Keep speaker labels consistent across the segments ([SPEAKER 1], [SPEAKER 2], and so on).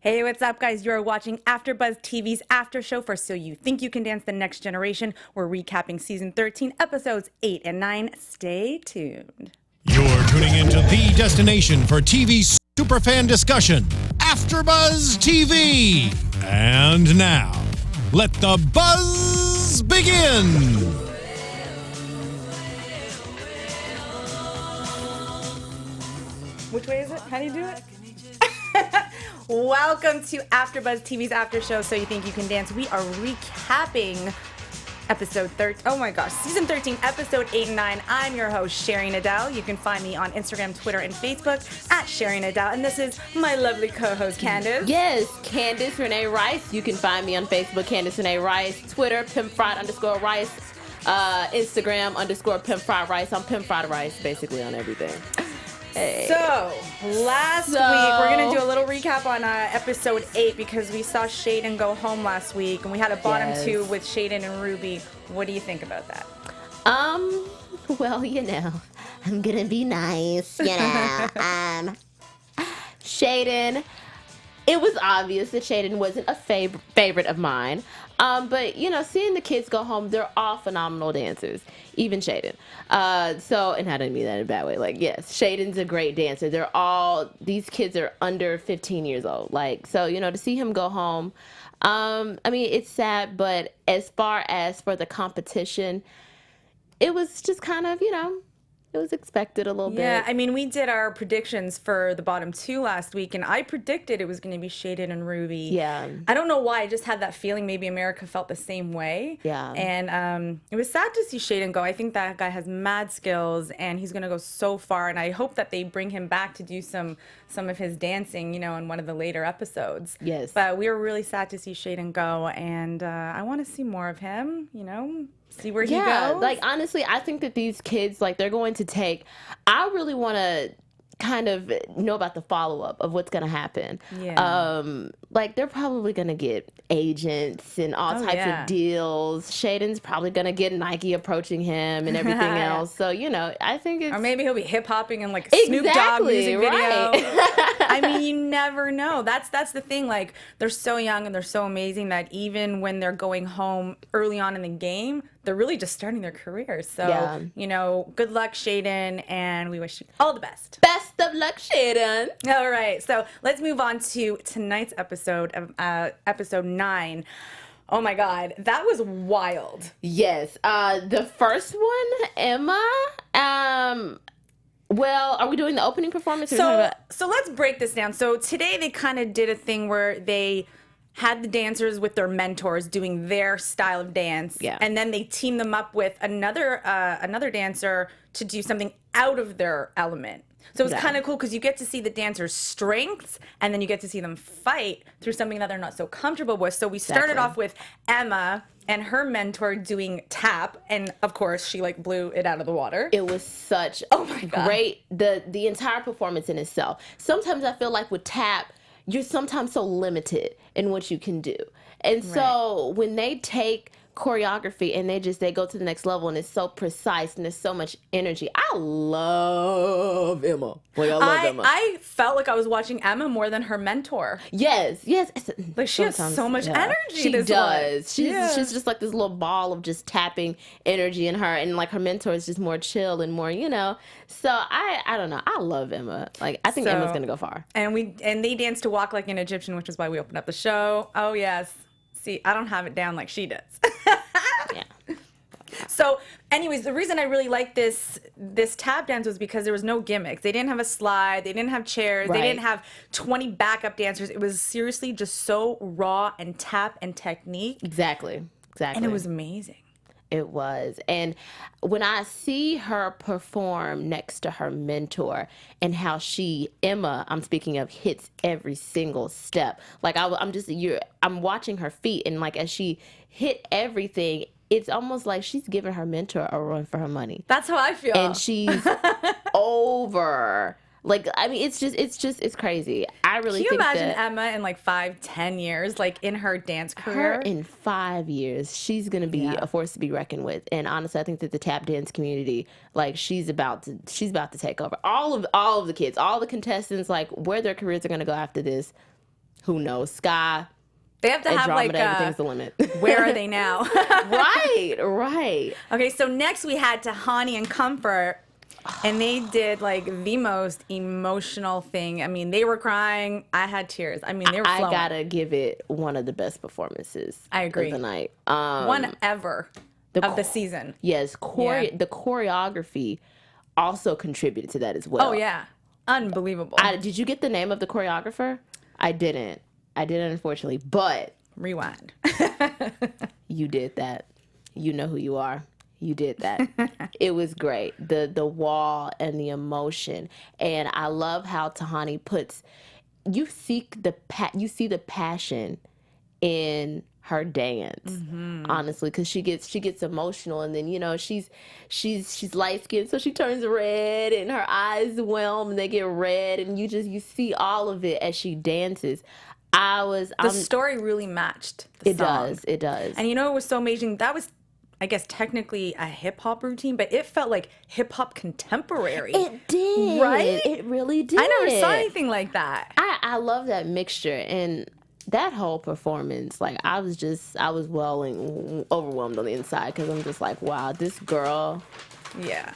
[SPEAKER 1] Hey, what's up, guys? You're watching AfterBuzz TV's After Show for So You Think You Can Dance the Next Generation. We're recapping Season 13, Episodes 8 and 9. Stay tuned.
[SPEAKER 2] You're tuning into the destination for TV superfan discussion, AfterBuzz TV. And now, let the buzz begin.
[SPEAKER 1] Which way is it? How do you do it? Welcome to AfterBuzz TV's After Show, So You Think You Can Dance. We are recapping episode 13. Oh my gosh, season 13, episode 8 and 9. I'm your host, Sheri Nedal. You can find me on Instagram, Twitter, and Facebook at Sheri Nedal. And this is my lovely co-host, Candace.
[SPEAKER 3] Yes, Candace Renee Rice. You can find me on Facebook, Candace Renee Rice. Twitter, _Rice. Instagram, _Pimp Fried Rice. I'm Pimp Fried Rice, basically, on everything. Hey.
[SPEAKER 1] So, last week, we're going to do a little recap on episode 8 because we saw Shaden go home last week, and we had a bottom two with Shaden and Ruby. What do you think about that?
[SPEAKER 3] Well, you know, I'm going to be nice, you know. Shaden, it was obvious that Shaden wasn't a favorite of mine. But, you know, seeing the kids go home, they're all phenomenal dancers, even Shaden. And I didn't mean that in a bad way. Like, yes, Shaden's a great dancer. These kids are under 15 years old. Like, so, you know, to see him go home, I mean, it's sad, but as far as for the competition, it was just kind of, you know, it was expected a little bit.
[SPEAKER 1] Yeah, I mean, we did our predictions for the bottom two last week, and I predicted it was going to be Shaden and Ruby.
[SPEAKER 3] Yeah.
[SPEAKER 1] I don't know why. I just had that feeling maybe America felt the same way.
[SPEAKER 3] Yeah.
[SPEAKER 1] And it was sad to see Shaden go. I think that guy has mad skills, and he's going to go so far, and I hope that they bring him back to do some of his dancing, you know, in one of the later episodes.
[SPEAKER 3] Yes.
[SPEAKER 1] But we were really sad to see Shaden go, and I want to see more of him, you know, see where he goes.
[SPEAKER 3] Like, honestly, I think that these kids, like, they're going to take, I really want to kind of know about the follow-up of what's going to happen.
[SPEAKER 1] Yeah.
[SPEAKER 3] Like, they're probably going to get agents and all types of deals. Shaden's probably going to get Nike approaching him and everything else. So, you know, I think it's...
[SPEAKER 1] Or maybe he'll be hip-hopping in, like, a Snoop Dogg music video.
[SPEAKER 3] Right.
[SPEAKER 1] I mean, you never know. That's the thing. Like, they're so young and they're so amazing that even when they're going home early on in the game, they're really just starting their careers. So, you know, good luck, Shaden, and we wish you all the best.
[SPEAKER 3] Best of luck, Shaden.
[SPEAKER 1] All right, so let's move on to tonight's episode, episode 9. Oh my God, that was wild.
[SPEAKER 3] Yes, the first one, Emma. Well, are we doing the opening performance?
[SPEAKER 1] So let's break this down. So today they kind of did a thing where they had the dancers with their mentors doing their style of dance, and then they teamed them up with another dancer to do something out of their element. So it's kind of cool because you get to see the dancers' strengths, and then you get to see them fight through something that they're not so comfortable with. So we started off with Emma and her mentor doing tap, and of course she like blew it out of the water.
[SPEAKER 3] It was such great, the entire performance in itself. Sometimes I feel like with tap, you're sometimes so limited in what you can do. And so when they take choreography and they go to the next level and it's so precise and there's so much energy. I love Emma. Like, I love Emma.
[SPEAKER 1] I felt like I was watching Emma more than her mentor.
[SPEAKER 3] Yes.
[SPEAKER 1] Like, she has so much energy.
[SPEAKER 3] She does. She's just like this little ball of just tapping energy in her, and like her mentor is just more chill and more, you know. So I don't know. I love Emma. Like, I think Emma's gonna go far.
[SPEAKER 1] And they danced to Walk Like an Egyptian, which is why we opened up the show. Oh yes. See, I don't have it down like she does.
[SPEAKER 3] Yeah.
[SPEAKER 1] So, anyways, the reason I really liked this tap dance was because there was no gimmicks. They didn't have a slide. They didn't have chairs. They didn't have 20 backup dancers. It was seriously just so raw and tap and technique.
[SPEAKER 3] Exactly.
[SPEAKER 1] And it was amazing.
[SPEAKER 3] It was. And when I see her perform next to her mentor and how Emma, I'm speaking of, hits every single step. Like, I'm watching her feet, and like as she hit everything, it's almost like she's giving her mentor a run for her money.
[SPEAKER 1] That's how I feel.
[SPEAKER 3] And she's over. Like, I mean, it's crazy. I really think that...
[SPEAKER 1] Can you imagine Emma in like 5-10 years, like in her dance career?
[SPEAKER 3] Her in 5 years, she's going to be a force to be reckoned with. And honestly, I think that the tap dance community, like, she's about to take over. All of the kids, all the contestants, like, where their careers are going to go after this, Who knows? Sky.
[SPEAKER 1] They have to have
[SPEAKER 3] Andromeda,
[SPEAKER 1] like
[SPEAKER 3] everything's the limit.
[SPEAKER 1] Where are they now?
[SPEAKER 3] Right.
[SPEAKER 1] Okay, so next we had to Hani and Comfort, and they did like the most emotional thing. I mean, they were crying. I had tears. I mean, they were flowing.
[SPEAKER 3] I gotta give it one of the best performances.
[SPEAKER 1] I agree.
[SPEAKER 3] Of the night.
[SPEAKER 1] One ever of the season.
[SPEAKER 3] Yes, the choreography also contributed to that as well.
[SPEAKER 1] Oh yeah, unbelievable.
[SPEAKER 3] Did you get the name of the choreographer? I didn't, unfortunately, but
[SPEAKER 1] rewind.
[SPEAKER 3] You did that. You know who you are. You did that. It was great. The wall and the emotion, and I love how Tahani puts. You see the passion in her dance, honestly, because she gets emotional, and then she's light skinned, so she turns red, and her eyes whelm, and they get red, and you see all of it as she dances. The
[SPEAKER 1] story really matched the song.
[SPEAKER 3] It does.
[SPEAKER 1] And it was so amazing. That was, I guess, technically a hip hop routine, but it felt like hip hop contemporary.
[SPEAKER 3] It did.
[SPEAKER 1] Right?
[SPEAKER 3] It really did.
[SPEAKER 1] I never saw anything like that.
[SPEAKER 3] I love that mixture, and that whole performance, like I was overwhelmed on the inside, because I'm just like, wow, this girl.
[SPEAKER 1] Yeah.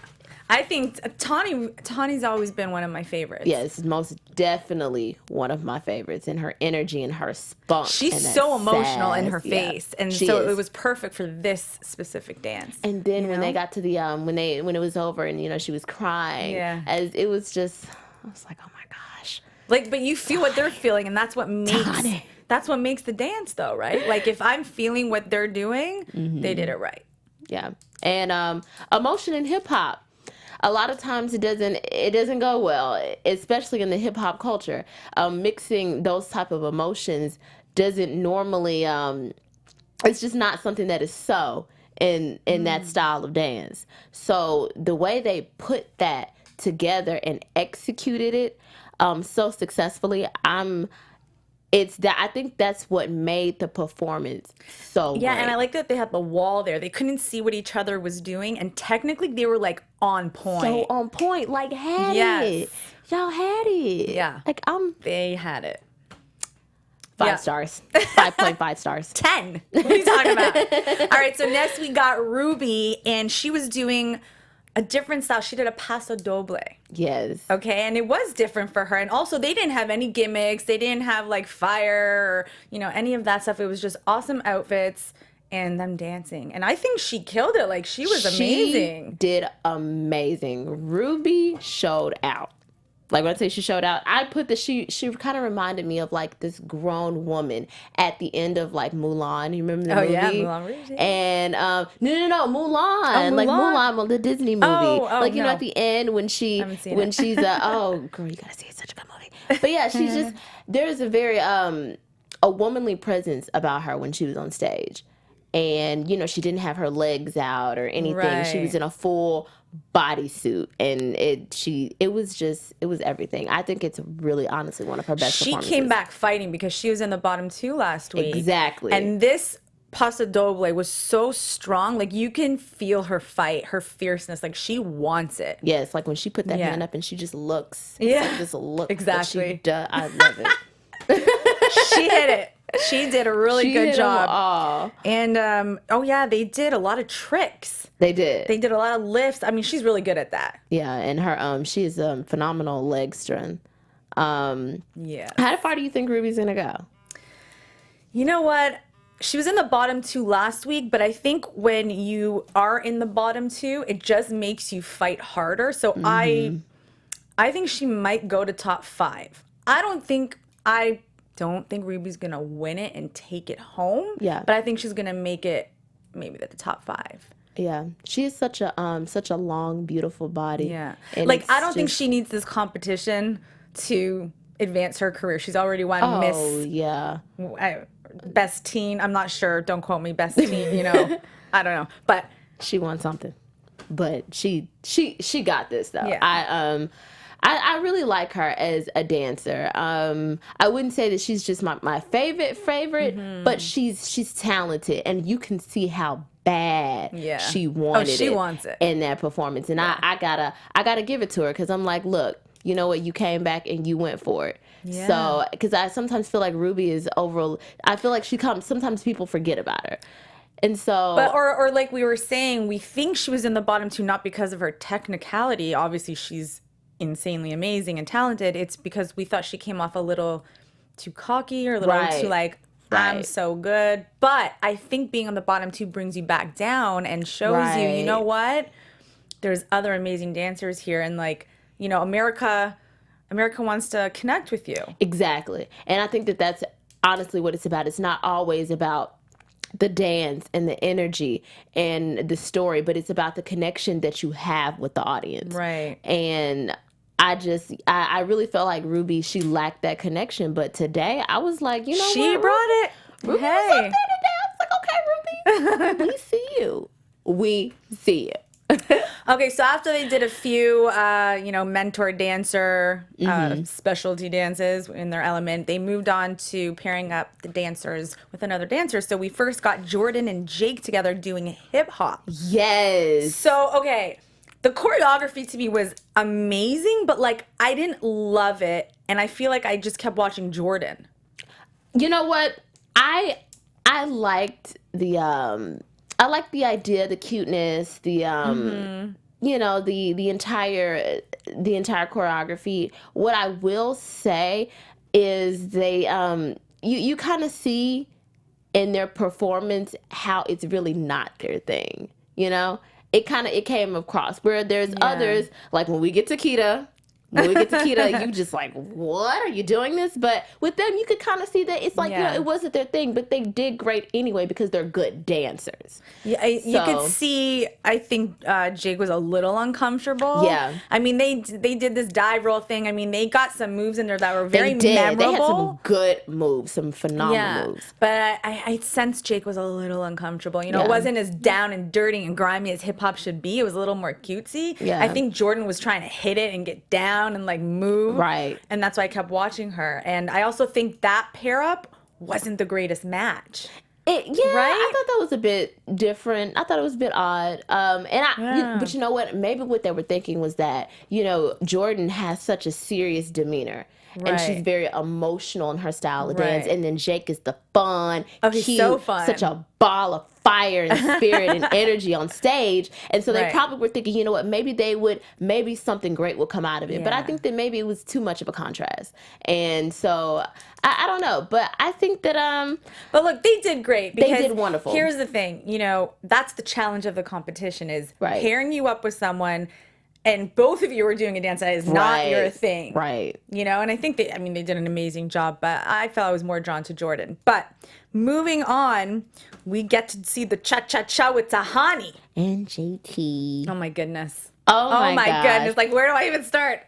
[SPEAKER 1] I think Tawny's always been one of my favorites.
[SPEAKER 3] Yes, most definitely one of my favorites, and her energy and her spunk.
[SPEAKER 1] She's so emotional in her face, and so it was perfect for this specific dance.
[SPEAKER 3] And then when they got to the when it was over, and she was crying, as it was just, I was like, oh my gosh.
[SPEAKER 1] Like, but you feel what they're feeling, and that's what makes the dance, though, right? Like, if I'm feeling what they're doing, they did it right.
[SPEAKER 3] Yeah, and emotion in hip hop. A lot of times it doesn't go well, especially in the hip hop culture. Mixing those type of emotions doesn't normally. It's just not something that is so in that style of dance. So the way they put that together and executed it so successfully, I think that's what made the performance so great.
[SPEAKER 1] And I like that they had the wall there. They couldn't see what each other was doing, and technically they were like on point.
[SPEAKER 3] So on point, like had it. Y'all had it.
[SPEAKER 1] Yeah.
[SPEAKER 3] Like
[SPEAKER 1] they had it.
[SPEAKER 3] 5 stars. 5.5 stars.
[SPEAKER 1] 10. What are you talking about? All right, so next we got Ruby, and she was doing a different style. She did a paso doble.
[SPEAKER 3] Yes.
[SPEAKER 1] Okay, and it was different for her. And also, they didn't have any gimmicks. They didn't have like fire or any of that stuff. It was just awesome outfits and them dancing. And I think she killed it. Like, she was amazing.
[SPEAKER 3] She did amazing. Ruby showed out. Like, when I say she showed out, I put she kind of reminded me of like this grown woman at the end of like Mulan. You remember the movie?
[SPEAKER 1] Oh yeah, Moulin Rouge.
[SPEAKER 3] And no, Mulan.
[SPEAKER 1] Oh,
[SPEAKER 3] like Mulan, the Disney movie. Like
[SPEAKER 1] no.
[SPEAKER 3] At the end when she's oh girl, you gotta see it. It's such a good movie. But yeah, she's just there's a very a womanly presence about her when she was on stage. And she didn't have her legs out or anything.
[SPEAKER 1] Right.
[SPEAKER 3] She was in a full bodysuit, and it was everything. I think it's really honestly one of her best performances.
[SPEAKER 1] She came back fighting because she was in the bottom 2 last week.
[SPEAKER 3] Exactly.
[SPEAKER 1] And this paso doble was so strong. Like, you can feel her fight, her fierceness. Like, she wants it.
[SPEAKER 3] Yes, like when she put that hand up and she just looks.
[SPEAKER 1] Yeah.
[SPEAKER 3] Like this look.
[SPEAKER 1] Exactly.
[SPEAKER 3] I love it.
[SPEAKER 1] She hit it. She did a really good job.
[SPEAKER 3] All.
[SPEAKER 1] And they did a lot of tricks.
[SPEAKER 3] They did.
[SPEAKER 1] They did a lot of lifts. I mean, she's really good at that.
[SPEAKER 3] Yeah, and her she is phenomenal leg strength.
[SPEAKER 1] Yeah.
[SPEAKER 3] How far do you think Ruby's gonna go?
[SPEAKER 1] You know what? She was in the bottom 2 last week, but I think when you are in the bottom 2, it just makes you fight harder. So I think she might go to top 5. I don't think Ruby's gonna win it and take it home.
[SPEAKER 3] Yeah.
[SPEAKER 1] But I think she's gonna make it maybe at the top 5.
[SPEAKER 3] Yeah. She is such a long, beautiful body.
[SPEAKER 1] Yeah.
[SPEAKER 3] And
[SPEAKER 1] like, I don't think she needs this competition to advance her career. She's already won Miss.
[SPEAKER 3] Oh yeah.
[SPEAKER 1] Best teen. I'm not sure. Don't quote me. Best teen. I don't know. But
[SPEAKER 3] she won something. But she got this though.
[SPEAKER 1] Yeah.
[SPEAKER 3] I really like her as a dancer. I wouldn't say that she's just my favorite, but she's talented, and you can see how bad she wanted
[SPEAKER 1] wants it
[SPEAKER 3] in that performance. And I gotta give it to her, because I'm like, look, you know what, you came back and you went for it.
[SPEAKER 1] Yeah.
[SPEAKER 3] So, because I sometimes feel like Ruby is I feel like sometimes people forget about her. And so,
[SPEAKER 1] but or like we were saying, we think she was in the bottom two not because of her technicality. Obviously, she's insanely amazing and talented. It's because we thought she came off a little too cocky or a little too like, I'm so good. But I think being on the bottom two brings you back down and shows you know what? There's other amazing dancers here, and like, you know, America wants to connect with you.
[SPEAKER 3] Exactly. And I think that that's honestly what it's about. It's not always about the dance and the energy and the story, but it's about the connection that you have with the audience.
[SPEAKER 1] Right.
[SPEAKER 3] And I really felt like Ruby, she lacked that connection. But today I was like, you know
[SPEAKER 1] she brought it.
[SPEAKER 3] Ruby was up there today. I was like, okay, Ruby, we see you. We see you.
[SPEAKER 1] Okay, so after they did a few, mentor dancer specialty dances in their element, they moved on to pairing up the dancers with another dancer. So we first got Jordan and Jake together doing hip hop.
[SPEAKER 3] Yes.
[SPEAKER 1] So, okay, the choreography to me was amazing, but like I didn't love it, and I feel like I just kept watching Jordan.
[SPEAKER 3] You know what? I liked I like the idea, the cuteness, the the entire choreography. What I will say is they you kind of see in their performance how it's really not their thing. You know, it came across where there's others, like when we get to Kita. You just like, what are you doing this? But with them, you could kind of see that it's like, it wasn't their thing, but they did great anyway because they're good dancers.
[SPEAKER 1] Yeah, you could see, I think Jake was a little uncomfortable.
[SPEAKER 3] Yeah.
[SPEAKER 1] I mean, they did this dive roll thing. I mean, they got some moves in there that were very memorable.
[SPEAKER 3] They had some good moves, some phenomenal moves.
[SPEAKER 1] But I sensed Jake was a little uncomfortable. You know, it wasn't as down and dirty and grimy as hip hop should be. It was a little more cutesy.
[SPEAKER 3] Yeah.
[SPEAKER 1] I think Jordan was trying to hit it and get down and like move.
[SPEAKER 3] Right.
[SPEAKER 1] And that's why I kept watching her. And I also think that pair up wasn't the greatest match.
[SPEAKER 3] Right? I thought that was a bit different. I thought it was a bit odd. But you know what? Maybe what they were thinking was that, Jordan has such a serious demeanor. Right. And she's very emotional in her style of dance. And then Jake is the fun,
[SPEAKER 1] he's so fun.
[SPEAKER 3] Such a ball of fire and spirit and energy on stage. And so they probably were thinking, you know what, maybe something great will come out of it. Yeah. But I think that maybe it was too much of a contrast. And so I don't know. But I think that
[SPEAKER 1] But look, they did great.
[SPEAKER 3] They did wonderful.
[SPEAKER 1] Here's the thing, that's the challenge of the competition is pairing you up with someone. And both of you were doing a dance that is not your thing.
[SPEAKER 3] Right.
[SPEAKER 1] And I think they did an amazing job, but I felt I was more drawn to Jordan. But moving on, we get to see the cha-cha-cha with Hani.
[SPEAKER 3] And JT.
[SPEAKER 1] Oh, my goodness.
[SPEAKER 3] Oh, my
[SPEAKER 1] goodness. Like, where do I even start?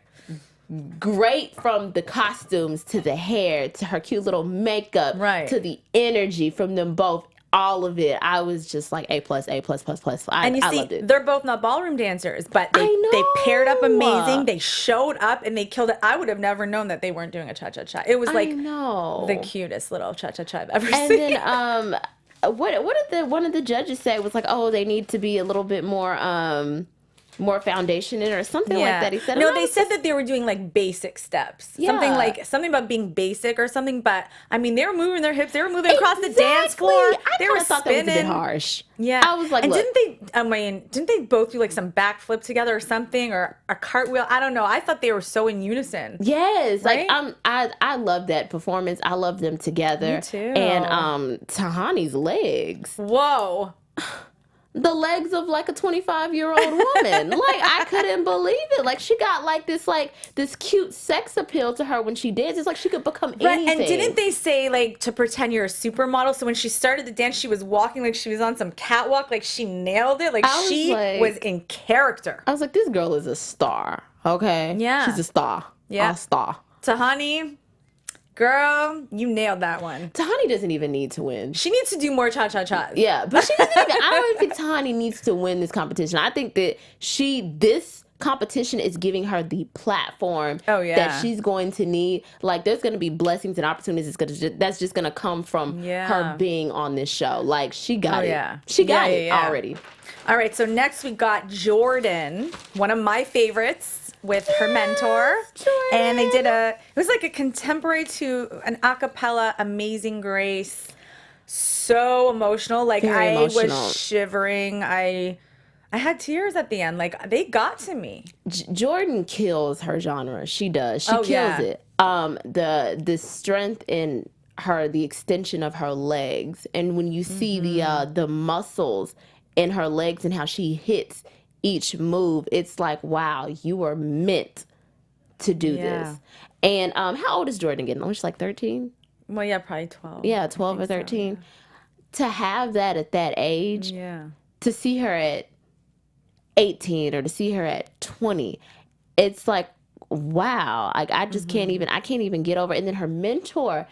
[SPEAKER 3] Great, from the costumes to the hair to her cute little makeup to the energy from them both. All of it, I was just like A+.
[SPEAKER 1] And you see,
[SPEAKER 3] loved it.
[SPEAKER 1] They're both not ballroom dancers, but they paired up amazing. They showed up and they killed it. I would have never known that they weren't doing a cha-cha-cha. It was like the cutest little cha-cha-cha I've ever seen.
[SPEAKER 3] And then what did one of the judges say? It was like, oh, they need to be a little bit more foundation in or something like that. He said,
[SPEAKER 1] no, they said that they were doing like basic steps.
[SPEAKER 3] Yeah.
[SPEAKER 1] Something about being basic or something, but I mean, they were moving their hips, they were moving across the dance floor. They were
[SPEAKER 3] thought
[SPEAKER 1] spinning.
[SPEAKER 3] That was a bit harsh.
[SPEAKER 1] Yeah.
[SPEAKER 3] I was like,
[SPEAKER 1] and didn't they both do like some backflip together or something, or a cartwheel? I don't know. I thought they were so in unison.
[SPEAKER 3] Yes.
[SPEAKER 1] Right?
[SPEAKER 3] Like I love that performance. I love them together.
[SPEAKER 1] Me too.
[SPEAKER 3] And Tahani's legs.
[SPEAKER 1] Whoa.
[SPEAKER 3] The legs of like a 25-year-old woman. Like, I couldn't believe it. Like, she got like this cute sex appeal to her when she dances. Like, she could become anything.
[SPEAKER 1] And didn't they say like to pretend you're a supermodel? So when she started the dance, she was walking like she was on some catwalk. Like, she nailed it. Like, she was in character.
[SPEAKER 3] I was like, this girl is a star. Okay.
[SPEAKER 1] Yeah.
[SPEAKER 3] She's a star.
[SPEAKER 1] Yeah.
[SPEAKER 3] A star.
[SPEAKER 1] Tahani, girl, you nailed that one.
[SPEAKER 3] Tahani doesn't even need to win.
[SPEAKER 1] She needs to do more cha-cha-chas.
[SPEAKER 3] Yeah, but she doesn't even, I don't think Tahani needs to win this competition. I think that this competition is giving her the platform that she's going to need. Like, there's going to be blessings and opportunities that's just going to come from her being on this show. Like, she got it. She got it already.
[SPEAKER 1] All right, so next we got Jordan, one of my favorites. with her mentor.
[SPEAKER 3] Jordan.
[SPEAKER 1] And they did it was like a contemporary to an a cappella Amazing Grace. So emotional. Like
[SPEAKER 3] Very emotional.
[SPEAKER 1] Was shivering. I had tears at the end. Like they got to me.
[SPEAKER 3] Jordan kills her genre. She does. She kills it. The strength in her, the extension of her legs, and when you see the muscles in her legs and how she hits each move, it's like, wow, you were meant to do this. And how old is Jordan getting? She's like 13.
[SPEAKER 1] Well, yeah, probably 12.
[SPEAKER 3] Yeah, 12 or 13. So, to have that at that age, to see her at 18 or to see her at 20, it's like, wow. Like I just can't even get over it. And then her mentor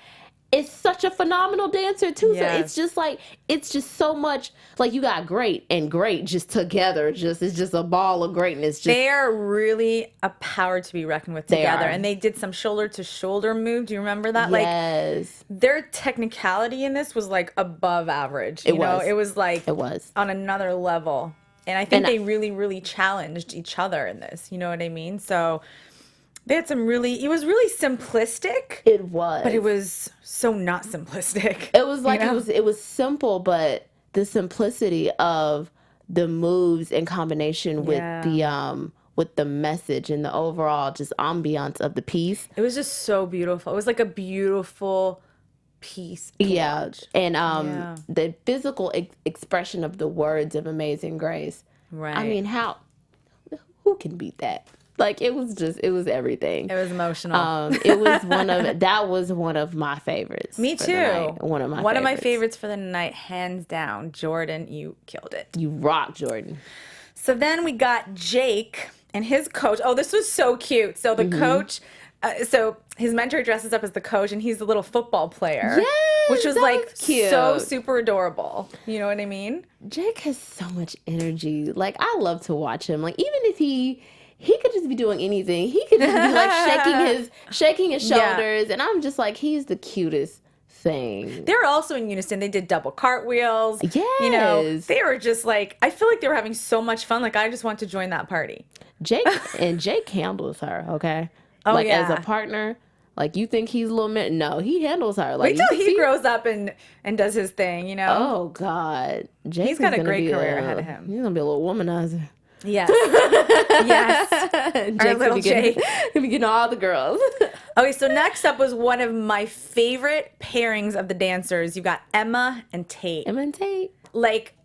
[SPEAKER 3] is such a phenomenal dancer too.
[SPEAKER 1] Yes.
[SPEAKER 3] So it's just so much, like you got great and great just together. It's just a ball of greatness.
[SPEAKER 1] They are really a power to be reckoned with together. And they did some shoulder to shoulder move. Do you remember that?
[SPEAKER 3] Yes.
[SPEAKER 1] Like their technicality in this was like above average. It was on another level. And I think they really, really challenged each other in this. You know what I mean? So they had it was really simplistic.
[SPEAKER 3] It was.
[SPEAKER 1] But it was so not simplistic.
[SPEAKER 3] It was like, it was simple, but the simplicity of the moves in combination with the message and the overall just ambiance of the piece.
[SPEAKER 1] It was just so beautiful. It was like a beautiful piece.
[SPEAKER 3] And the physical expression of the words of Amazing Grace.
[SPEAKER 1] Right.
[SPEAKER 3] I mean, who can beat that? Like it was everything.
[SPEAKER 1] It was emotional.
[SPEAKER 3] That was one of my favorites.
[SPEAKER 1] Me too.
[SPEAKER 3] One of my
[SPEAKER 1] favorites for the night, hands down. Jordan, you killed it.
[SPEAKER 3] You rock, Jordan.
[SPEAKER 1] So then we got Jake and his coach. Oh, this was so cute. So the coach, so his mentor dresses up as the coach, and he's the little football player.
[SPEAKER 3] Yes,
[SPEAKER 1] which was like
[SPEAKER 3] cute.
[SPEAKER 1] So super adorable. You know what I mean?
[SPEAKER 3] Jake has so much energy. Like I love to watch him. Like even if he could just be doing anything. He could just be like shaking his shoulders, and I'm just like, he's the cutest thing.
[SPEAKER 1] They're also in unison. They did double cartwheels.
[SPEAKER 3] Yes.
[SPEAKER 1] You know, they were just like, I feel like they were having so much fun. Like, I just want to join that party.
[SPEAKER 3] Jake handles her, okay?
[SPEAKER 1] Oh,
[SPEAKER 3] like, as a partner, like, you think he's a little bit, no, he handles her. Like,
[SPEAKER 1] wait till he grows up and does his thing, you know?
[SPEAKER 3] Oh, God.
[SPEAKER 1] He's got a great career ahead of him.
[SPEAKER 3] He's going to be a little womanizer.
[SPEAKER 1] Yes. Yes. Our little Jake.
[SPEAKER 3] He'll be getting all the girls.
[SPEAKER 1] Okay, so next up was one of my favorite pairings of the dancers. You got Emma and Tate. Like,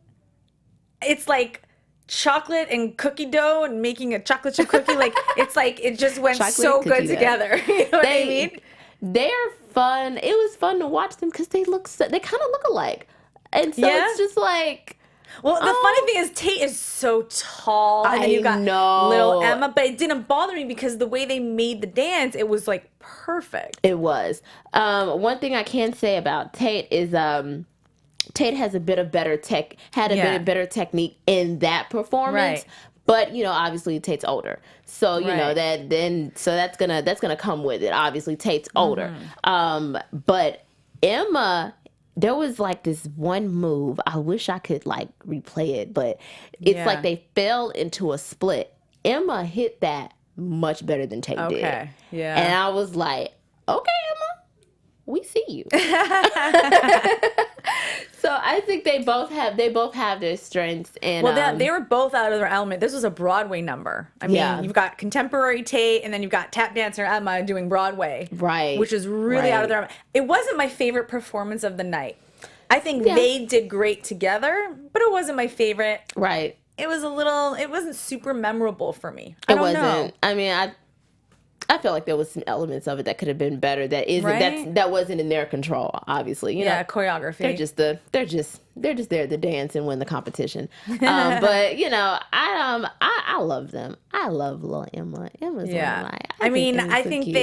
[SPEAKER 1] it's like chocolate and cookie dough and making a chocolate chip cookie. Like, it's like, it just went so good together. You know what I mean?
[SPEAKER 3] They're fun. It was fun to watch them because they kind of look alike. And so it's just like...
[SPEAKER 1] Well, the funny thing is Tate is so tall, and then you got little Emma, but it didn't bother me because the way they made the dance, it was like perfect.
[SPEAKER 3] It was. One thing I can say about Tate is Tate has a bit of better better technique in that performance.
[SPEAKER 1] Right.
[SPEAKER 3] But obviously Tate's older, so that's gonna come with it. Obviously Tate's older, but Emma. There was like this one move. I wish I could like replay it, but it's like they fell into a split. Emma hit that much better than Tate did.
[SPEAKER 1] Okay, yeah.
[SPEAKER 3] And I was like, okay, Emma, we see you. So I think they both have their strengths. And
[SPEAKER 1] they were both out of their element. This was a Broadway number. I mean, you've got contemporary Tate, and then you've got tap dancer Emma doing Broadway,
[SPEAKER 3] right?
[SPEAKER 1] Which is really out of their element. It wasn't my favorite performance of the night. I think they did great together, but it wasn't my favorite.
[SPEAKER 3] Right.
[SPEAKER 1] It wasn't super memorable for me.
[SPEAKER 3] It wasn't. I mean, I feel like there was some elements of it that could have been better. That wasn't in their control. Obviously,
[SPEAKER 1] choreography.
[SPEAKER 3] They're just there to dance and win the competition. But I love them. I love little Emma. Emma's one of my. I think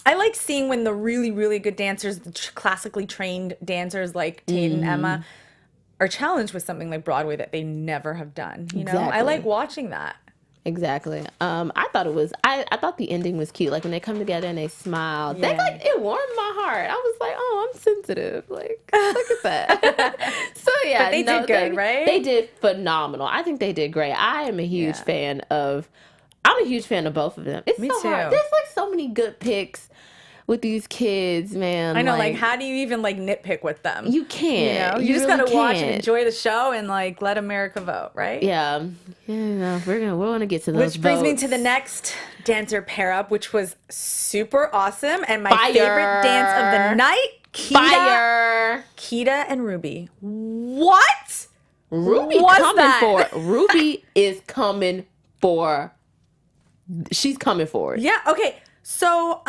[SPEAKER 1] I like seeing when the really, really good dancers, the classically trained dancers like Tate and Emma, are challenged with something like Broadway that they never have done. You know, I like watching that.
[SPEAKER 3] Exactly. I thought the ending was cute. Like when they come together and they smile, it warmed my heart. I was like, oh, I'm sensitive. Like, look at that. So yeah,
[SPEAKER 1] but they did good, right?
[SPEAKER 3] They did phenomenal. I think they did great. I am a huge fan of I'm a huge fan of both of them. It's
[SPEAKER 1] Me
[SPEAKER 3] so
[SPEAKER 1] too.
[SPEAKER 3] hard. There's like so many good picks with these kids, man.
[SPEAKER 1] I know, like how do you even like nitpick with them?
[SPEAKER 3] You can't.
[SPEAKER 1] You just
[SPEAKER 3] really
[SPEAKER 1] gotta watch and
[SPEAKER 3] can't.
[SPEAKER 1] enjoy the show and like let America vote, right?
[SPEAKER 3] Yeah. We're gonna get to those.
[SPEAKER 1] Which brings me
[SPEAKER 3] votes.
[SPEAKER 1] to the next dancer pair up, which was super awesome and my
[SPEAKER 3] Fire.
[SPEAKER 1] favorite dance of the night.
[SPEAKER 3] Fire.
[SPEAKER 1] Keita and Ruby. What?
[SPEAKER 3] Ruby Ruby is coming for. She's coming for it.
[SPEAKER 1] Yeah. Okay. So,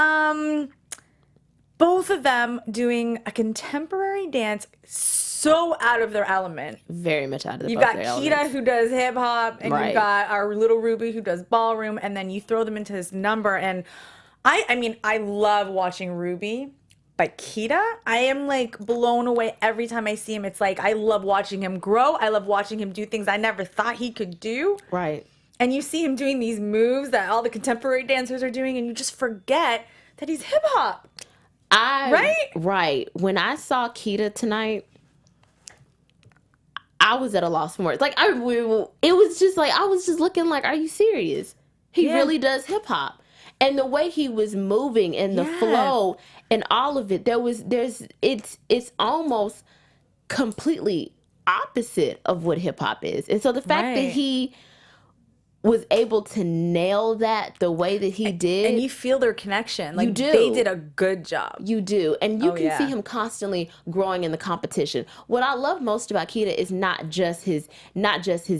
[SPEAKER 1] both of them doing a contemporary dance, so out of their element.
[SPEAKER 3] Very much out of
[SPEAKER 1] You've
[SPEAKER 3] both
[SPEAKER 1] got
[SPEAKER 3] their
[SPEAKER 1] Keita
[SPEAKER 3] elements.
[SPEAKER 1] who does hip hop, and
[SPEAKER 3] Right.
[SPEAKER 1] you've got our little Ruby who does ballroom, and then you throw them into this number. And I mean, I love watching Ruby. But Keita, I am like blown away every time I see him. It's like I love watching him grow. I love watching him do things I never thought he could do.
[SPEAKER 3] Right.
[SPEAKER 1] And you see him doing these moves that all the contemporary dancers are doing, and you just forget that he's hip hop. Right. When I saw Keita tonight, I was at a loss for words. Like it was just like I was just looking like, are you serious? He really does hip hop. And the way he was moving and the flow and all of it, it's almost completely opposite of what hip hop is. And so the fact that he was able to nail that the way that he did. And you feel their connection. Like,
[SPEAKER 3] you do.
[SPEAKER 1] They did a good job.
[SPEAKER 3] You do. And you can see him constantly growing in the competition. What I love most about Keita is not just his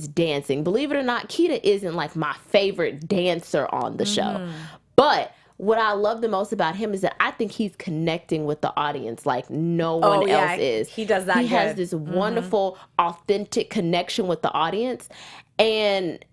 [SPEAKER 3] dancing. Believe it or not, Keita isn't like my favorite dancer on the show. But what I love the most about him is that I think he's connecting with the audience like no one else is.
[SPEAKER 1] He does that.
[SPEAKER 3] He has this wonderful, authentic connection with the audience. And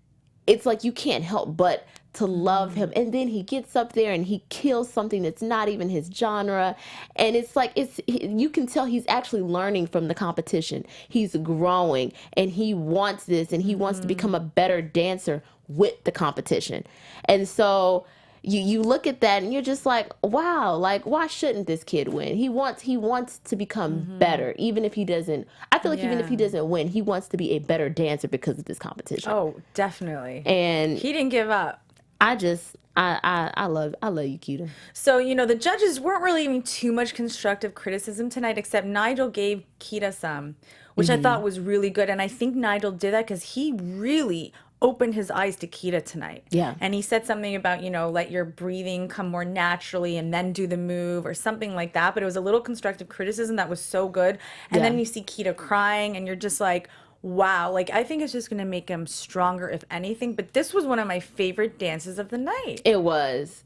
[SPEAKER 3] it's like you can't help but to love him. And then he gets up there and he kills something that's not even his genre. And it's like you can tell he's actually learning from the competition. He's growing and he wants this and he wants to become a better dancer with the competition. And so you look at that and you're just like, wow, like why shouldn't this kid win? He wants to become better, even if he doesn't. I feel like even if he doesn't win, he wants to be a better dancer because of this competition.
[SPEAKER 1] Oh, definitely.
[SPEAKER 3] And
[SPEAKER 1] he didn't give up.
[SPEAKER 3] I love you, Keita.
[SPEAKER 1] So, the judges weren't really giving too much constructive criticism tonight, except Nigel gave Keita some, which I thought was really good. And I think Nigel did that because he really opened his eyes to Keita tonight.
[SPEAKER 3] Yeah.
[SPEAKER 1] And he said something about, let your breathing come more naturally and then do the move or something like that. But it was a little constructive criticism that was so good. And then you see Keita crying and you're just like, wow. Like, I think it's just going to make him stronger, if anything. But this was one of my favorite dances of the night.
[SPEAKER 3] It was.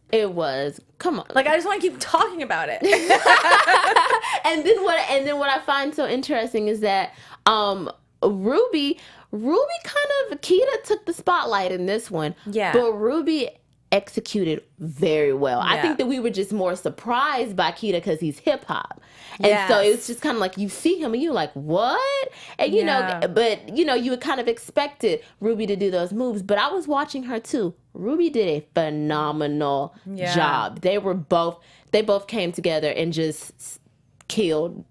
[SPEAKER 3] Come on.
[SPEAKER 1] Like, I just want to keep talking about it.
[SPEAKER 3] And then what I find so interesting is that Ruby Keita took the spotlight in this one.
[SPEAKER 1] Yeah.
[SPEAKER 3] But Ruby executed very well. Yeah. I think that we were just more surprised by Keita because he's hip hop. And so it's just kind of like you see him and you're like, what? And you would kind of expected Ruby to do those moves. But I was watching her too. Ruby did a phenomenal job. They both came together and just killed.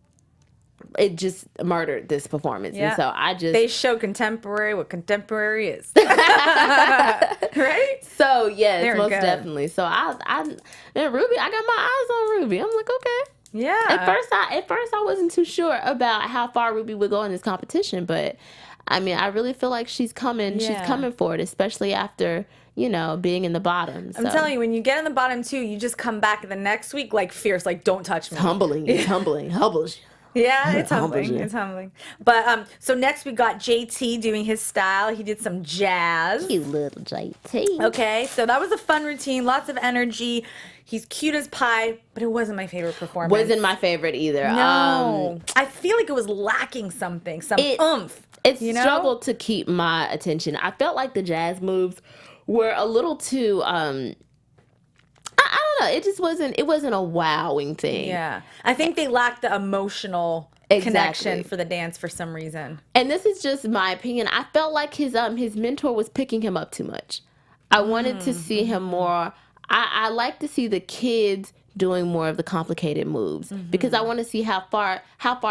[SPEAKER 3] It just murdered this performance. Yeah. And so
[SPEAKER 1] they show contemporary what contemporary is. Right?
[SPEAKER 3] So yes, most definitely. So Ruby, I got my eyes on Ruby. I'm like, okay.
[SPEAKER 1] Yeah.
[SPEAKER 3] At first I wasn't too sure about how far Ruby would go in this competition, but I mean, I really feel like she's coming for it, especially after, being in the bottom. So.
[SPEAKER 1] I'm telling you, when you get in the bottom too, you just come back the next week like fierce, like don't touch me.
[SPEAKER 3] It's humbling. Humbles you.
[SPEAKER 1] Yeah, it's humbling. It's humbling. But so next we got JT doing his style. He did some jazz.
[SPEAKER 3] Cute little JT.
[SPEAKER 1] Okay, so that was a fun routine, lots of energy. He's cute as pie, but it wasn't my favorite performance.
[SPEAKER 3] Wasn't my favorite either.
[SPEAKER 1] No, I feel like it was lacking something, oomph.
[SPEAKER 3] It struggled to keep my attention. I felt like the jazz moves were a little too. I don't know. It just wasn't. It wasn't a wowing thing.
[SPEAKER 1] Yeah, I think they lacked the emotional connection for the dance for some reason.
[SPEAKER 3] And this is just my opinion. I felt like his mentor was picking him up too much. I wanted to see him more. I like to see the kids doing more of the complicated moves because I want to see how far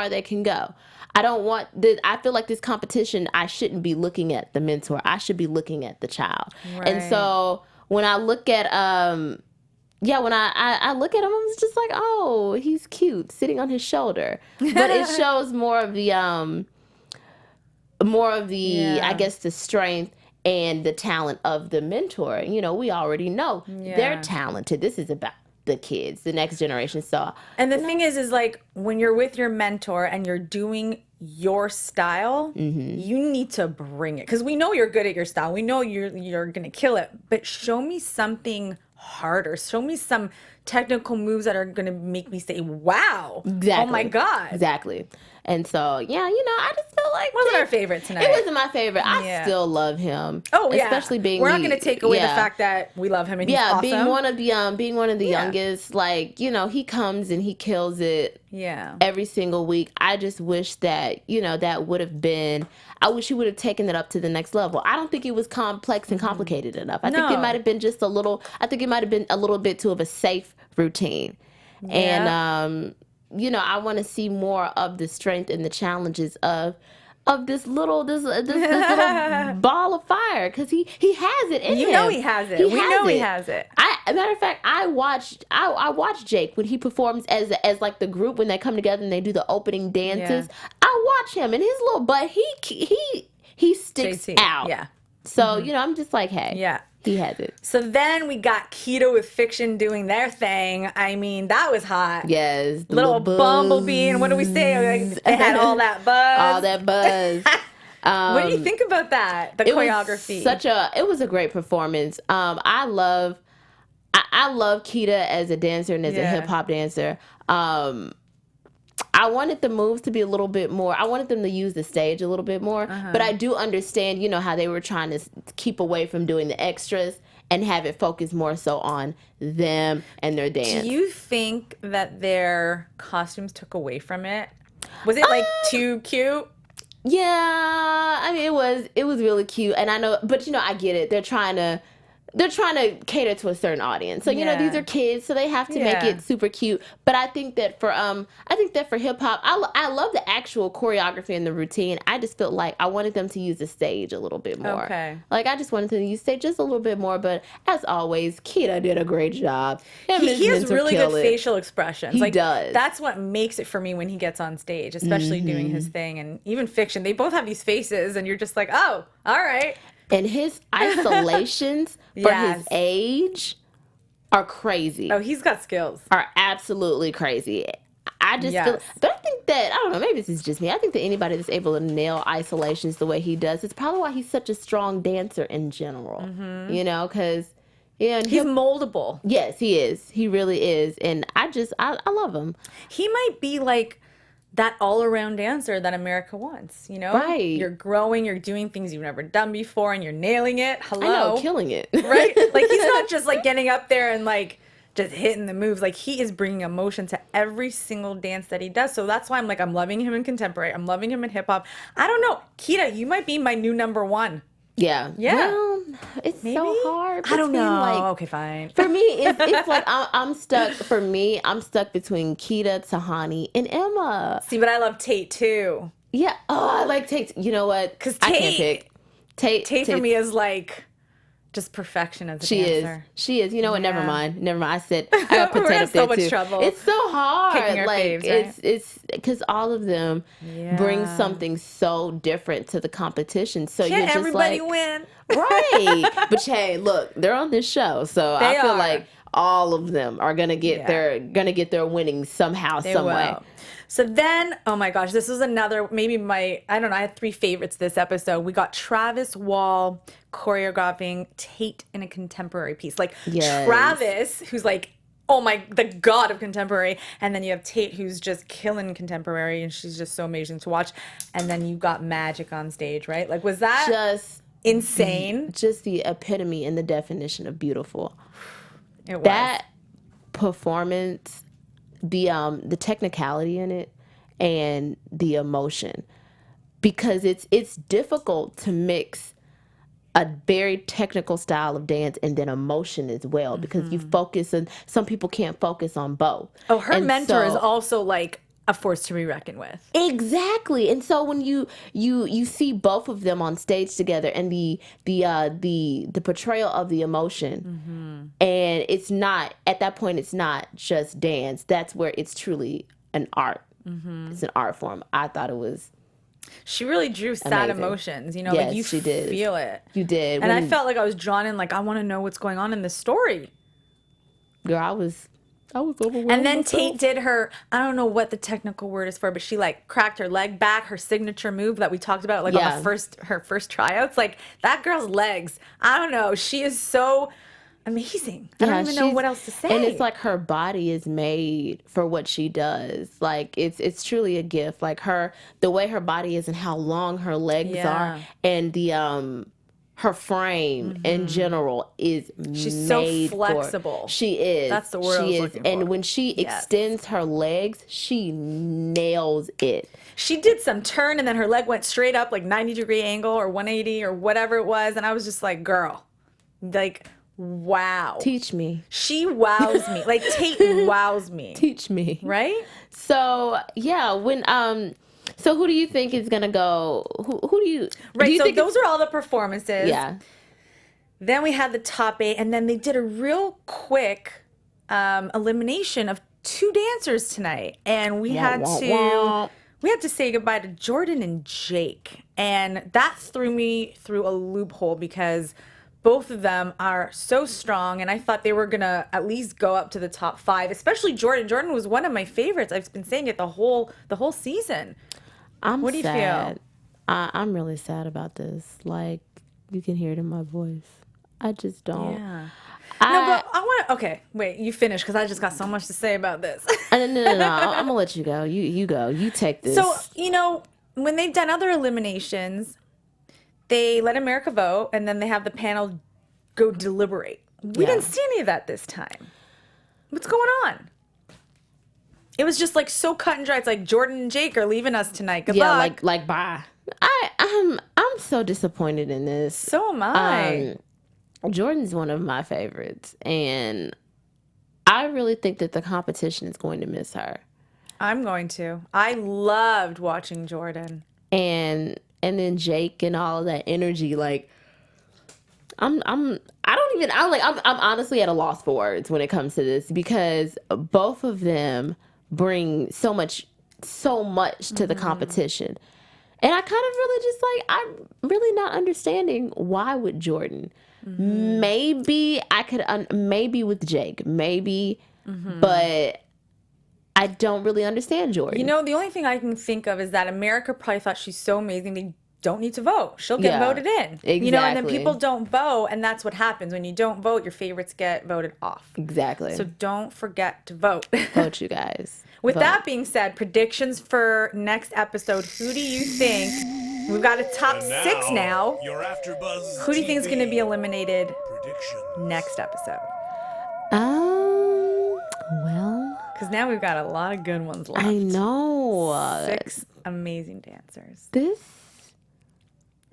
[SPEAKER 3] they can go. I don't want I feel like this competition, I shouldn't be looking at the mentor. I should be looking at the child. Right. And so when I look at when I look at him, I'm just like, oh, he's cute, sitting on his shoulder. But it shows more of the I guess the strength and the talent of the mentor. You know, we already know they're talented. This is about the kids, the next generation. So,
[SPEAKER 1] and the thing is like when you're with your mentor and you're doing your style, you need to bring it, because we know you're good at your style. We know you're gonna kill it. But show me something harder. Show me some technical moves that are gonna make me say, "Wow,
[SPEAKER 3] exactly.
[SPEAKER 1] Oh my god!"
[SPEAKER 3] Exactly. And so, yeah, you know, I just feel like
[SPEAKER 1] wasn't our favorite tonight.
[SPEAKER 3] It wasn't my favorite. I still love him.
[SPEAKER 1] Oh yeah,
[SPEAKER 3] especially being
[SPEAKER 1] we're not going to take away the fact that we love him and he's awesome.
[SPEAKER 3] being one of the youngest, like, you know, he comes and he kills it.
[SPEAKER 1] Yeah.
[SPEAKER 3] Every single week. I just wish that, you know, that would have been. I wish he would have taken it up to the next level. I don't think it was complex and complicated enough. I think it might have been just a little. I think it might have been a little bit too of a safe routine, and you know, I want to see more of the strength and the challenges of this little ball of fire, because he has it in him.
[SPEAKER 1] You know he has it. We know he has it.
[SPEAKER 3] As a matter of fact, I watched Jake when he performs as like the group when they come together and they do the opening dances. Yeah. I watch him and his little butt. He sticks out.
[SPEAKER 1] Yeah.
[SPEAKER 3] So you know, I'm just like, hey.
[SPEAKER 1] Yeah.
[SPEAKER 3] He has it.
[SPEAKER 1] So then we got Keto with Fiction doing their thing. I mean, that was hot.
[SPEAKER 3] Yes.
[SPEAKER 1] Little Bumblebee, and what do we say? They had all that buzz.
[SPEAKER 3] All that buzz.
[SPEAKER 1] What do you think about that? The choreography.
[SPEAKER 3] It was a great performance. I love Keita as a dancer and as a hip hop dancer. I wanted the moves to be a little bit more. I wanted them to use the stage a little bit more. But I do understand, you know, how they were trying to keep away from doing the extras and have it focus more so on them and their dance.
[SPEAKER 1] Do you think that their costumes took away from it? Was it like too cute?
[SPEAKER 3] Yeah, I mean, it was really cute, and I know, but you know, I get it. They're trying to cater to a certain audience. So, you know, these are kids, so they have to make it super cute. But I think that for hip hop, I love the actual choreography and the routine. I just felt like I wanted them to use the stage a little bit more.
[SPEAKER 1] Okay.
[SPEAKER 3] Like, I just wanted them to use stage just a little bit more. But as always, Keita did a great job.
[SPEAKER 1] He has really good facial expressions.
[SPEAKER 3] He does.
[SPEAKER 1] That's what makes it for me when he gets on stage, especially doing his thing. And even Fiction, they both have these faces, and you're just like, oh, all right.
[SPEAKER 3] And his isolations for his age are crazy.
[SPEAKER 1] Oh, he's got skills.
[SPEAKER 3] Are absolutely crazy. I just feel, but I think that, I don't know, maybe this is just me. I think that anybody that's able to nail isolations the way he does, it's probably why he's such a strong dancer in general. You know, because
[SPEAKER 1] he's moldable.
[SPEAKER 3] Yes, he is. He really is. And I love him.
[SPEAKER 1] He might be like that all-around dancer that America wants, you know?
[SPEAKER 3] Right.
[SPEAKER 1] You're growing, you're doing things you've never done before, and you're nailing it. Hello.
[SPEAKER 3] I know, killing it.
[SPEAKER 1] Right? Like, he's not just, like, getting up there and, like, just hitting the moves. Like, he is bringing emotion to every single dance that he does. So that's why I'm like, I'm loving him in contemporary. I'm loving him in hip-hop. I don't know. Keita, you might be my new number one.
[SPEAKER 3] Yeah.
[SPEAKER 1] Well,
[SPEAKER 3] it's so hard.
[SPEAKER 1] I don't know. Like, okay, fine.
[SPEAKER 3] For me, it's like I'm stuck. For me, I'm stuck between Keita, Hani, and Emma.
[SPEAKER 1] See, but I love Tate too.
[SPEAKER 3] Yeah. Oh, I like Tate. You know what?
[SPEAKER 1] Because
[SPEAKER 3] I can't pick.
[SPEAKER 1] Tate for me is like just perfection as a dancer.
[SPEAKER 3] She is. You know what? Never mind. I said I got put Tate up there
[SPEAKER 1] so much
[SPEAKER 3] too.
[SPEAKER 1] trouble.
[SPEAKER 3] It's so hard.
[SPEAKER 1] Picking our
[SPEAKER 3] like
[SPEAKER 1] faves, right?
[SPEAKER 3] it's because all of them bring something so different to the competition. So you're just
[SPEAKER 1] everybody
[SPEAKER 3] like,
[SPEAKER 1] win.
[SPEAKER 3] Right. But hey, look, they're on this show, so I feel like all of them are gonna get their winnings somehow, some way.
[SPEAKER 1] So then, oh my gosh, this was another, I had three favorites this episode. We got Travis Wall choreographing Tate in a contemporary piece. Like, Travis, who's like, the god of contemporary. And then you have Tate, who's just killing contemporary, and she's just so amazing to watch. And then you got Magic on stage, right? Like, was that just insane?
[SPEAKER 3] Just the epitome and the definition of beautiful.
[SPEAKER 1] It was.
[SPEAKER 3] That performance, the technicality in it and the emotion, because it's difficult to mix a very technical style of dance and then emotion as well, because you focus, and some people can't focus on both.
[SPEAKER 1] Her mentor is also like a force to be reckoned with.
[SPEAKER 3] Exactly. And so when you see both of them on stage together, and the portrayal of the emotion, and it's not, at that point, it's not just dance. That's where it's truly an art. It's an art form. I thought it was.
[SPEAKER 1] She really drew sad emotions, you know,
[SPEAKER 3] yes,
[SPEAKER 1] like you
[SPEAKER 3] she did.
[SPEAKER 1] feel it.
[SPEAKER 3] You did.
[SPEAKER 1] And I felt like I was drawn in, like I want to know what's going on in this story.
[SPEAKER 3] Girl, I was overwhelmed.
[SPEAKER 1] And then Tate did her, I don't know what the technical word is for, but she like cracked her leg back, her signature move that we talked about like on her first tryouts. Like that girl's legs, I don't know, she is so amazing. I don't even know what else to say.
[SPEAKER 3] And it's like her body is made for what she does. Like it's truly a gift. Like the way her body is and how long her legs are, and the her frame in general is
[SPEAKER 1] she's
[SPEAKER 3] made
[SPEAKER 1] so flexible.
[SPEAKER 3] She is.
[SPEAKER 1] That's the word I was looking for.
[SPEAKER 3] And when she extends her legs, she nails it.
[SPEAKER 1] She did some turn and then her leg went straight up like 90-degree angle or 180 or whatever it was, and I was just like, girl, like, wow.
[SPEAKER 3] Teach me.
[SPEAKER 1] She wows me. Like Tate wows me.
[SPEAKER 3] Teach me.
[SPEAKER 1] Right?
[SPEAKER 3] So yeah, so who do you think is gonna go? Who do you?
[SPEAKER 1] Right.
[SPEAKER 3] Do you
[SPEAKER 1] so
[SPEAKER 3] think
[SPEAKER 1] those are all the performances.
[SPEAKER 3] Yeah.
[SPEAKER 1] Then we had the top 8, and then they did a real quick elimination of 2 dancers tonight, and we had to say goodbye to Jordan and Jake, and that threw me through a loophole because both of them are so strong, and I thought they were gonna at least go up to the top 5, especially Jordan. Jordan was one of my favorites. I've been saying it the whole season. What do you feel?
[SPEAKER 3] I'm really sad about this. Like, you can hear it in my voice. I just don't.
[SPEAKER 1] Yeah. But I want to. Okay, wait. You finish because I just got so much to say about this.
[SPEAKER 3] No. I'm gonna let you go. You go. You take this.
[SPEAKER 1] So when they've done other eliminations, they let America vote, and then they have the panel go deliberate. We didn't see any of that this time. What's going on? It was just like so cut and dry. It's like Jordan and Jake are leaving us tonight. Good luck.
[SPEAKER 3] like bye. I'm so disappointed in this.
[SPEAKER 1] So am I.
[SPEAKER 3] Jordan's one of my favorites, and I really think that the competition is going to miss her.
[SPEAKER 1] I'm going to. I loved watching Jordan.
[SPEAKER 3] And then Jake and all of that energy, like I'm honestly at a loss for words when it comes to this, because both of them bring so much to the competition. And I kind of really just like, I'm really not understanding why with Jordan. Maybe I could, maybe with Jake, maybe, but I don't really understand Jordan.
[SPEAKER 1] The only thing I can think of is that America probably thought she's so amazing they don't need to vote. She'll get voted in.
[SPEAKER 3] Exactly.
[SPEAKER 1] And then people don't vote, and that's what happens. When you don't vote, your favorites get voted off.
[SPEAKER 3] Exactly.
[SPEAKER 1] So don't forget to vote.
[SPEAKER 3] Vote, you guys.
[SPEAKER 1] With that being said, predictions for next episode. Who do you think? We've got a top 6 now.
[SPEAKER 2] Your AfterBuzz
[SPEAKER 1] Who do you think is
[SPEAKER 2] TV
[SPEAKER 1] going to be eliminated
[SPEAKER 2] predictions.
[SPEAKER 1] next episode?
[SPEAKER 3] Well,
[SPEAKER 1] because now we've got a lot of good ones left.
[SPEAKER 3] I know.
[SPEAKER 1] 6 amazing dancers.
[SPEAKER 3] This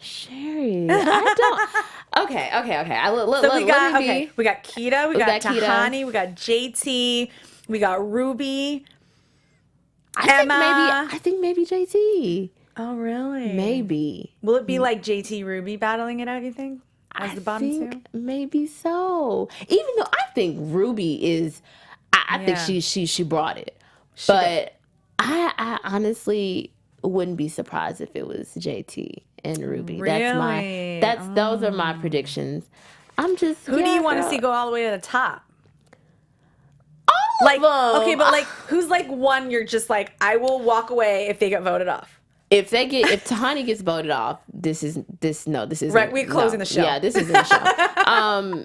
[SPEAKER 3] Sheri, I don't. Okay.
[SPEAKER 1] We got Kita, we got Tahani, we got JT, we got Ruby, Emma.
[SPEAKER 3] I think maybe JT.
[SPEAKER 1] Oh, really?
[SPEAKER 3] Maybe.
[SPEAKER 1] Will it be like JT Ruby battling it out, you think? As the bottom 2?
[SPEAKER 3] Maybe so. Even though I think Ruby is, I think she brought it. But I honestly wouldn't be surprised if it was JT and Ruby.
[SPEAKER 1] Really?
[SPEAKER 3] Those are my predictions. I'm just.
[SPEAKER 1] Who do you want to see go all the way to the top?
[SPEAKER 3] All of them.
[SPEAKER 1] Okay, but like, who's like one you're just like, I will walk away if they get voted off?
[SPEAKER 3] If Tahani gets voted off, this isn't
[SPEAKER 1] right. We're closing the show.
[SPEAKER 3] Yeah, this isn't the show.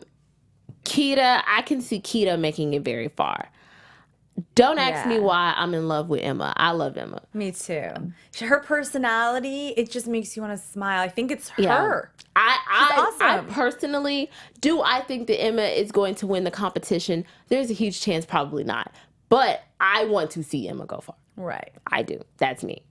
[SPEAKER 3] Kita, I can see Kita making it very far. Don't ask me why I'm in love with Emma. I love Emma.
[SPEAKER 1] Me too. Her personality, it just makes you want to smile. I think it's her.
[SPEAKER 3] Yeah.
[SPEAKER 1] She's awesome.
[SPEAKER 3] I personally do. I think that Emma is going to win the competition. There's a huge chance, probably not. But I want to see Emma go far.
[SPEAKER 1] Right.
[SPEAKER 3] I do. That's me.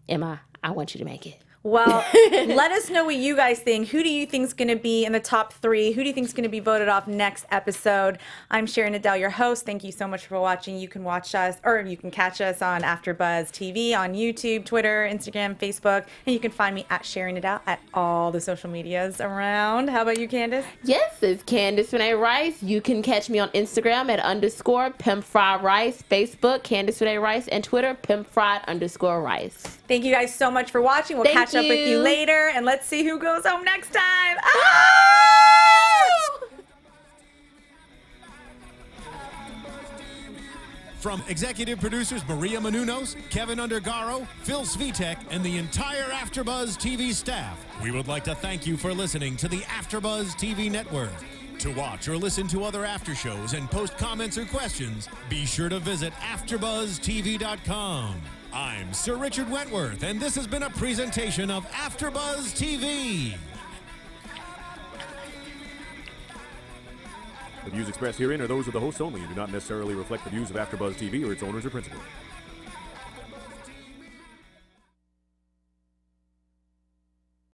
[SPEAKER 3] Emma, I want you to make it.
[SPEAKER 1] Well, let us know what you guys think. Who do you think is going to be in the top 3? Who do you think is going to be voted off next episode? I'm Sheri Nedal, your host. Thank you so much for watching. You can watch us, or you can catch us on AfterBuzz TV on YouTube, Twitter, Instagram, Facebook, and you can find me at Sheri Nedal at all the social medias around. How about you, Candace?
[SPEAKER 3] Yes, it's Candace Renee Rice. You can catch me on Instagram at _PimpFriedRice, Facebook, Candace Renee Rice, and Twitter, PimpFried_Rice.
[SPEAKER 1] Thank you guys so much for watching. We'll catch up with you later, and let's see who goes home next time.
[SPEAKER 2] From executive producers Maria Menounos, Kevin Undergaro, Phil Svitek, and the entire AfterBuzz TV staff, we would like to thank you for listening to the AfterBuzz TV network. To watch or listen to other after shows and post comments or questions, be sure to visit AfterBuzzTV.com. I'm Sir Richard Wentworth, and this has been a presentation of AfterBuzz TV.
[SPEAKER 4] The views expressed herein are those of the hosts only and do not necessarily reflect the views of AfterBuzz TV or its owners or principals.